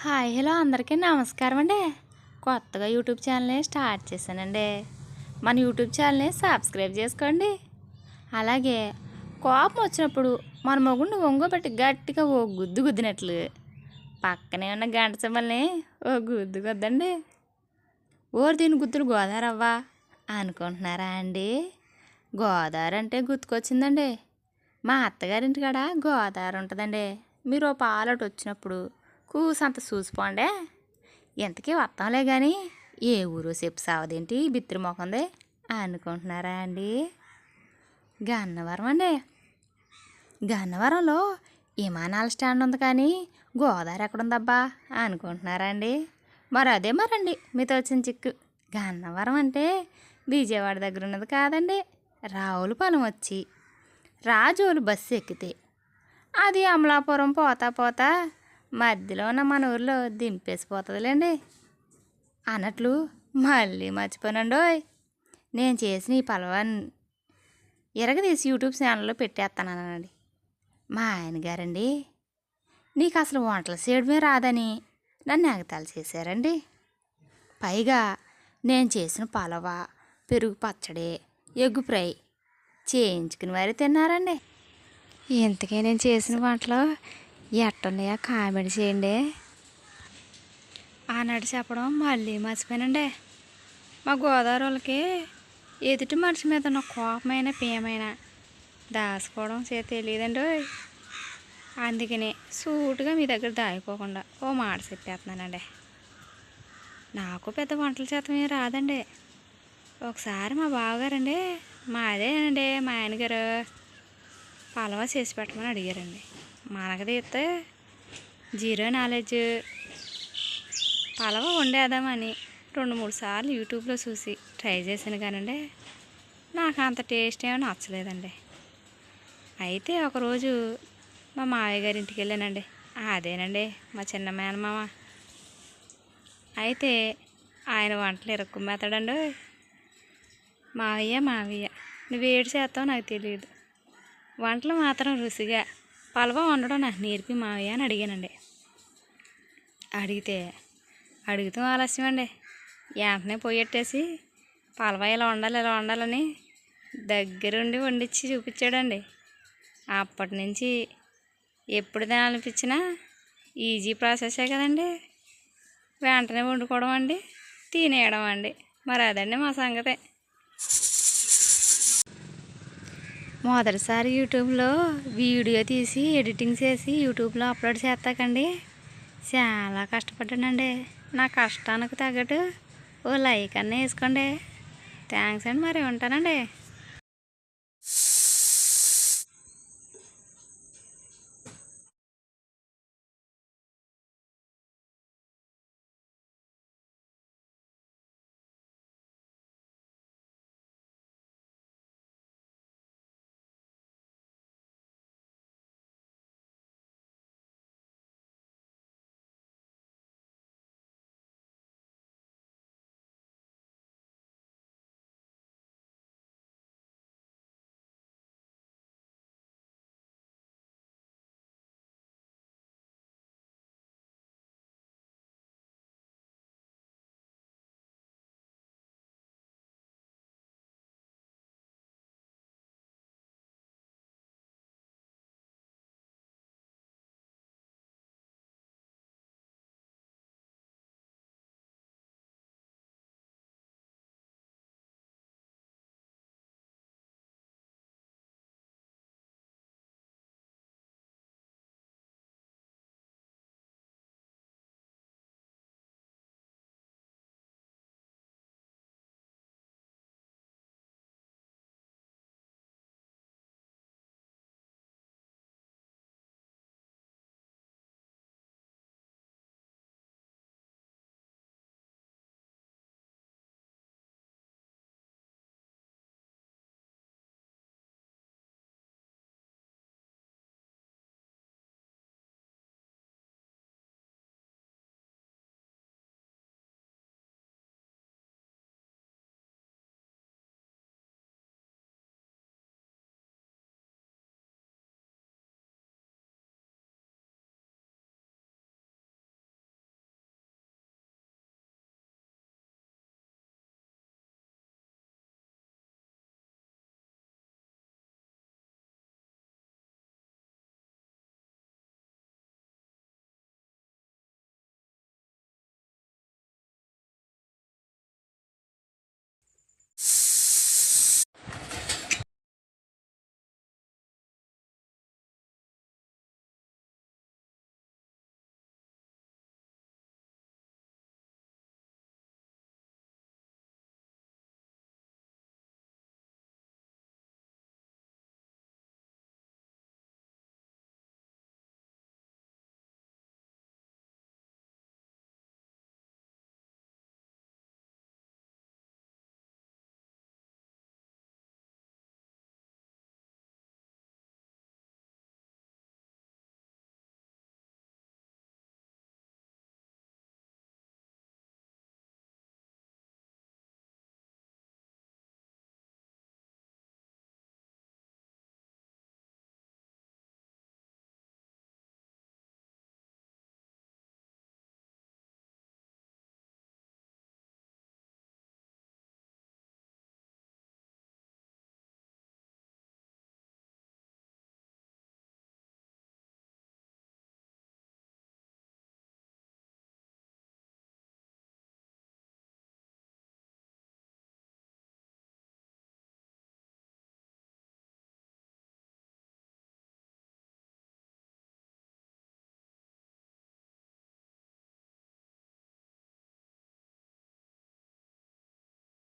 Hi hello అందరికీ నమస్కారం అండి. కొత్తగా యూట్యూబ్ ఛానల్ని స్టార్ట్ చేశానండి. మన యూట్యూబ్ ఛానల్ని సబ్స్క్రైబ్ చేసుకోండి. అలాగే కోపం వచ్చినప్పుడు మన మొగుడిని ఒంగోబెట్టి గట్టిగా ఓ గుద్దు గుద్దినట్లు పక్కనే ఉన్న గంట సింబల్ని ఓ గుద్దు గుద్దండి. ఓరు దీని గుద్దులు గోదావరి అవ్వా అనుకుంటున్నారా అండి? గోదావరి అంటే గుర్తుకొచ్చిందండి. మా అత్తగారింటికాడ గోదావరి ఉంటుందండి. మీరు ఓ పాలటి వచ్చినప్పుడు కూసంత చూసిపోండే. ఎంతకీ వస్తాంలే కానీ ఏ ఊరు చెప్పు సావదేంటి బిత్తిరి మొకంది అనుకుంటున్నారా అండి? గన్నవరం అండి. గన్నవరంలో విమానాల స్టాండ్ ఉంది కానీ గోదావరి ఎక్కడుందబ్బా అనుకుంటున్నారా అండి? మరండి మీతో వచ్చిన చిక్కు. గన్నవరం అంటే విజయవాడ దగ్గర ఉన్నది కాదండి. రావులపాలెం వచ్చి రాజోలు బస్సు ఎక్కితే అది అమలాపురం పోతా మధ్యలో ఉన్న మన ఊర్లో దింపేసిపోతుందిలేండి. అన్నట్లు మళ్ళీ మర్చిపోనండోయ్, నేను చేసిన ఈ పలవాన్ని ఎరగదీసి యూట్యూబ్ ఛానల్లో పెట్టేస్తానండి. మా ఆయన గారండి, నీకు అసలు వంటలు చేయడమే రాదని నన్ను ఎగతాళి చేశారండి. పైగా నేను చేసిన పలవ, పెరుగు పచ్చడి, ఎగ్గు ఫ్రై చేయించుకుని మరీ తిన్నారండి. ఇంతకీ నేను చేసిన వంటలు ఎట్టున్నాయో కామెంట్ చేయండి. ఆనాడు చెప్పడం మళ్ళీ మర్చిపోయానండి. మా గోదావరి వాళ్ళకి ఎదుటి మనిషి మీద ఉన్న కోపమైన ప్రేమైన దాచుకోవడం తెలియదండి. అందుకని సూటుగా మీ దగ్గర దాచుకోకుండా ఓ మాట చెప్పేస్తున్నానండి. నాకు పెద్ద వంటల చేతమే రాదండి. ఒకసారి మా బావగారండి, మాదేనండి మా ఆయనగారు పలవా చేసి పెట్టమని అడిగారండి. మనకు తీస్తే జీరో నాలెడ్జ్. పలవ వండేద్దామని 2-3 సార్లు యూట్యూబ్లో చూసి ట్రై చేశాను కానండి నాకు అంత టేస్ట్ ఏమీ నచ్చలేదండి. అయితే ఒకరోజు మా మావయ్య గారి ఇంటికి వెళ్ళానండి. అదేనండి మా చిన్న మేనమామ. అయితే ఆయన వంటలు ఇరుక్కుమ్మేస్తాడండి. మావయ్య నువ్వు ఏడు చేస్తావు నాకు తెలియదు, వంటలు మాత్రం రుచిగా పలవ వండడం నాకు నేర్పి మావయ్య అని అడిగానండి. అడిగితే ఆలస్యం అండి. వెంటనే పొయ్యెట్టేసి పలవ ఇలా వండాలని దగ్గరుండి వండించి చూపించాడండి. అప్పటి నుంచి ఎప్పుడు తినాలనిపించినా ఈజీ ప్రాసెసే కదండి, వెంటనే వండుకోవడం అండి, తినేయడం అండి. మరి అదండి మా సంగతే. మొదటిసారి యూట్యూబ్లో వీడియో తీసి ఎడిటింగ్ చేసి యూట్యూబ్లో అప్లోడ్ చేస్తాకండి చాలా కష్టపడ్డానండి. నా కష్టానికి తగ్గట్టు ఓ లైక్ అన్నీ వేసుకోండి. థ్యాంక్స్ అండి. మరి ఉంటానండి.